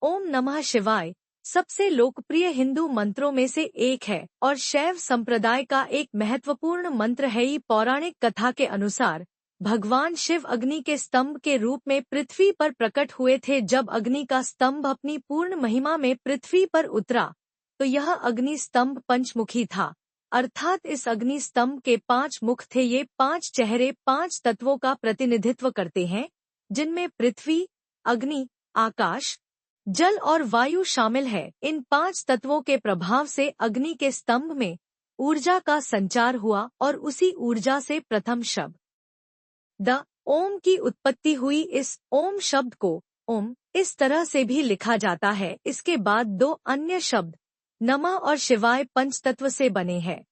ओम नमः शिवाय सबसे लोकप्रिय हिंदू मंत्रों में से एक है और शैव संप्रदाय का एक महत्वपूर्ण मंत्र है। ये पौराणिक कथा के अनुसार भगवान शिव अग्नि के स्तंभ के रूप में पृथ्वी पर प्रकट हुए थे। जब अग्नि का स्तंभ अपनी पूर्ण महिमा में पृथ्वी पर उतरा तो यह अग्नि स्तंभ पंचमुखी था, अर्थात इस अग्नि स्तंभ के 5 मुख थे। ये 5 चेहरे 5 तत्वों का प्रतिनिधित्व करते हैं, जिनमें पृथ्वी, अग्नि, आकाश, जल और वायु शामिल है। इन 5 तत्वों के प्रभाव से अग्नि के स्तंभ में ऊर्जा का संचार हुआ और उसी ऊर्जा से प्रथम शब्द द ओम की उत्पत्ति हुई। इस ओम शब्द को ओम इस तरह से भी लिखा जाता है। इसके बाद 2 अन्य शब्द नमः और शिवाय पंचतत्व से बने हैं।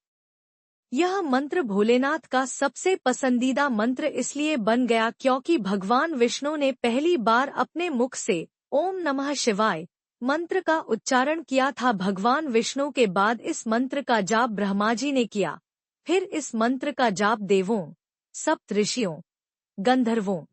यह मंत्र भोलेनाथ का सबसे पसंदीदा मंत्र इसलिए बन गया क्योंकि भगवान विष्णु ने पहली बार अपने मुख से ओम नमः शिवाय मंत्र का उच्चारण किया था। भगवान विष्णु के बाद इस मंत्र का जाप ब्रह्मा जी ने किया। फिर इस मंत्र का जाप देवों, सप्त ऋषियों, गंधर्वों,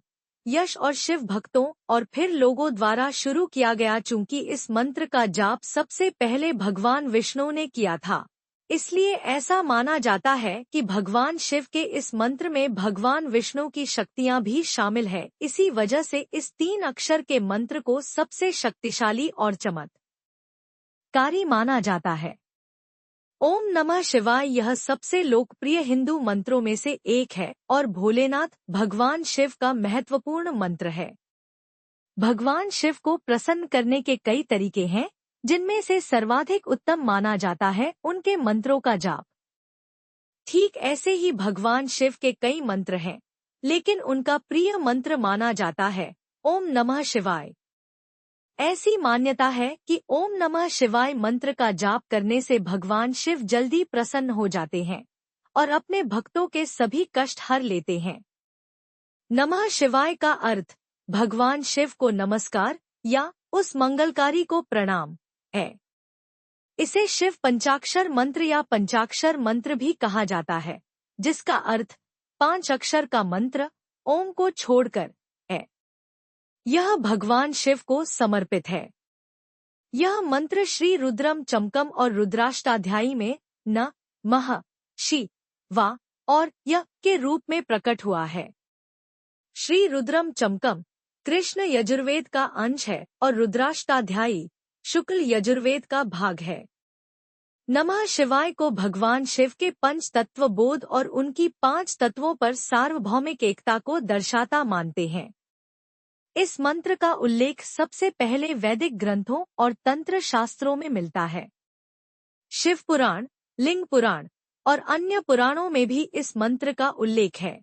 यश और शिव भक्तों और फिर लोगों द्वारा शुरू किया गया। चूंकि इस मंत्र का जाप सबसे पहले भगवान विष्णु ने किया था, इसलिए ऐसा माना जाता है कि भगवान शिव के इस मंत्र में भगवान विष्णु की शक्तियां भी शामिल है। इसी वजह से इस 3 अक्षर के मंत्र को सबसे शक्तिशाली और चमत्कारी माना जाता है। ओम नमः शिवाय यह सबसे लोकप्रिय हिंदू मंत्रों में से एक है और भोलेनाथ भगवान शिव का महत्वपूर्ण मंत्र है। भगवान शिव को प्रसन्न करने के कई तरीके हैं, जिनमें से सर्वाधिक उत्तम माना जाता है उनके मंत्रों का जाप। ठीक ऐसे ही भगवान शिव के कई मंत्र हैं, लेकिन उनका प्रिय मंत्र माना जाता है ओम नमः शिवाय। ऐसी मान्यता है कि ओम नमः शिवाय मंत्र का जाप करने से भगवान शिव जल्दी प्रसन्न हो जाते हैं और अपने भक्तों के सभी कष्ट हर लेते हैं। नमः शिवाय का अर्थ भगवान शिव को नमस्कार या उस मंगलकारी को प्रणाम है। इसे शिव पंचाक्षर मंत्र या पंचाक्षर मंत्र भी कहा जाता है, जिसका अर्थ 5 अक्षर का मंत्र ओम को छोड़कर है। यह भगवान शिव को समर्पित है। यह मंत्र श्री रुद्रम चमकम और रुद्राष्टाध्यायी में न मह शि वा और य के रूप में प्रकट हुआ है। श्री रुद्रम चमकम कृष्ण यजुर्वेद का अंश है और रुद्राष्टाध्यायी शुक्ल यजुर्वेद का भाग है। नमः शिवाय को भगवान शिव के 5 तत्व बोध और उनकी 5 तत्वों पर सार्वभौमिक एकता को दर्शाता मानते हैं। इस मंत्र का उल्लेख सबसे पहले वैदिक ग्रंथों और तंत्र शास्त्रों में मिलता है। शिव पुराण, लिंग पुराण और अन्य पुराणों में भी इस मंत्र का उल्लेख है।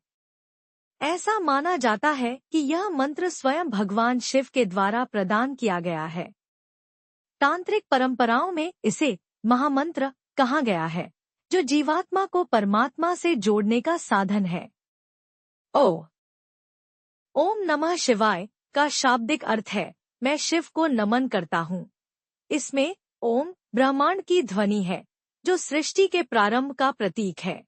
ऐसा माना जाता है कि यह मंत्र स्वयं भगवान शिव के द्वारा प्रदान किया गया है। तांत्रिक परंपराओं में इसे महामंत्र कहा गया है, जो जीवात्मा को परमात्मा से जोड़ने का साधन है। ओम नमः शिवाय का शाब्दिक अर्थ है मैं शिव को नमन करता हूँ। इसमें ओम ब्रह्मांड की ध्वनि है, जो सृष्टि के प्रारंभ का प्रतीक है।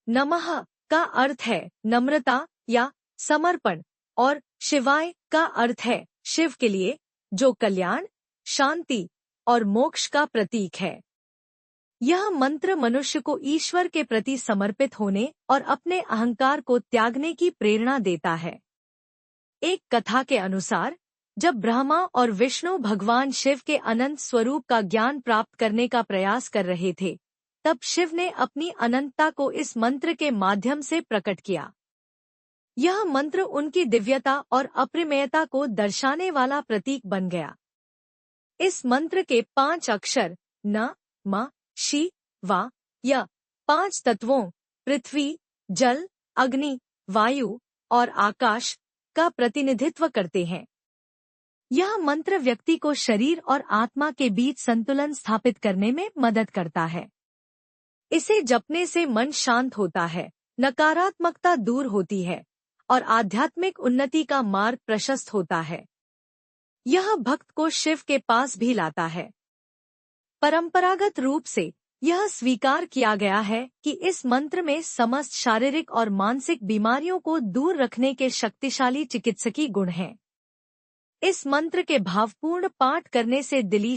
नमः का अर्थ है नम्रता या समर्पण और शिवाय का अर्थ है शिव के लिए, जो कल्याण, शांति और मोक्ष का प्रतीक है। यह मंत्र मनुष्य को ईश्वर के प्रति समर्पित होने और अपने अहंकार को त्यागने की प्रेरणा देता है। एक कथा के अनुसार जब ब्रह्मा और विष्णु भगवान शिव के अनंत स्वरूप का ज्ञान प्राप्त करने का प्रयास कर रहे थे, तब शिव ने अपनी अनंतता को इस मंत्र के माध्यम से प्रकट किया। यह मंत्र उनकी दिव्यता और अप्रमेयता को दर्शाने वाला प्रतीक बन गया। इस मंत्र के 5 अक्षर न म शि वा य 5 तत्वों पृथ्वी, जल, अग्नि, वायु और आकाश का प्रतिनिधित्व करते हैं। यह मंत्र व्यक्ति को शरीर और आत्मा के बीच संतुलन स्थापित करने में मदद करता है। इसे जपने से मन शांत होता है, नकारात्मकता दूर होती है और आध्यात्मिक उन्नति का मार्ग प्रशस्त होता है। यह भक्त को शिव के पास भी लाता है। परंपरागत रूप से यह स्वीकार किया गया है कि इस मंत्र में समस्त शारीरिक और मानसिक बीमारियों को दूर रखने के शक्तिशाली चिकित्सकीय गुण हैं। इस मंत्र के भावपूर्ण पाठ करने से दिली